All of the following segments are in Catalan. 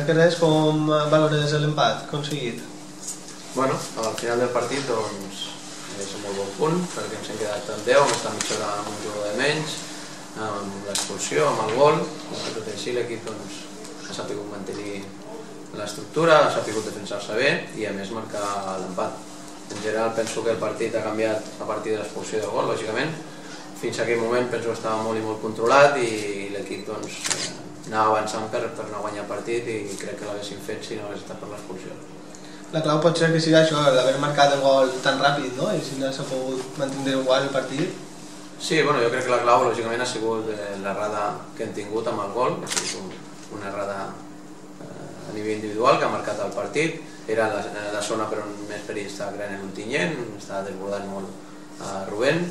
que res, com valores l'empat aconseguit? Bueno, al final del partit doncs és un molt bon punt, perquè ens hem quedat amb 10, hem estat mitja hora amb un jugador de menys, amb l'expulsió, amb el gol, que tot així l'equip doncs, ha sabut mantenir l'estructura, ha sabut defensar-se bé i a més marcar l'empat. En general penso que el partit ha canviat a partir de l'expulsió del gol, lògicament. Fins a aquell moment penso que estava molt i molt controlat i l'equip doncs, anava avançant per no guanyar el partit i crec que l'haguessin fet si no hagués estat per l'expulsió. La clau pot ser que sigui això, d'haver marcat el gol tan ràpid, no? I si no s'ha pogut mantenir igual el partit. Sí, bueno, jo crec que la clau lògicament ha sigut l'errada que hem tingut amb el gol, ha sigut una errada a nivell individual que ha marcat el partit. Era la zona per on més perill estava creant l'Ontinyent, estava desbordant molt a Rubén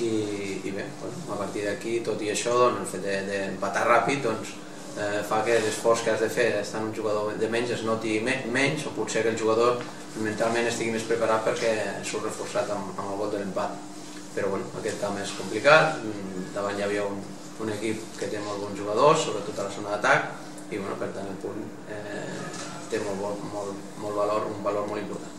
i bé, a partir d'aquí, tot i això, el fet d'empatar ràpid fa que l'esforç que has de fer estant un jugador de menys es noti menys o potser que el jugador mentalment estigui més preparat perquè surt reforçat amb el gol de l'empat. Però bueno, aquest camp és complicat, davant hi havia un equip que té molt bons jugadors, sobretot a la zona d'atac i bueno, per tant el punt té un valor molt important.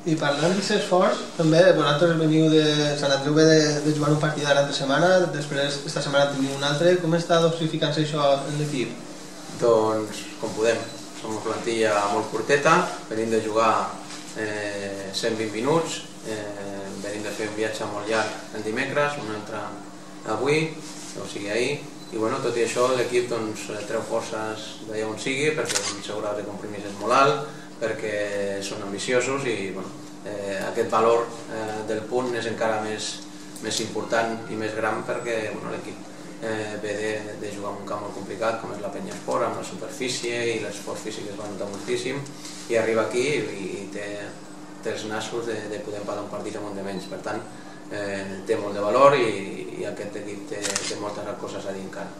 I parlant d'aquest esforç, també vosaltres veniu de Sant Andreu de jugar un partit l'altra setmana, després esta setmana teniu un altre, com està dosificant-se això en l'equip? Doncs com podem, som una plantilla molt curteta, venim de jugar 120 minuts, venim de fer un viatge molt llarg el dimecres, un altre avui, o sigui ahir, i bueno, tot i això l'equip treu forces d'allà on sigui perquè el seu grau de compromís és molt alt, perquè són ambiciosos i bueno, aquest valor del punt és encara més important i més gran perquè bueno, l'equip ve de jugar en un camp molt complicat com és la Penya Esport, amb la superfície i l'esforç físic es va notar moltíssim i arriba aquí i té els nassos de poder empatar un partit amb un de menys, per tant té molt de valor i aquest equip té moltes coses a dir encara.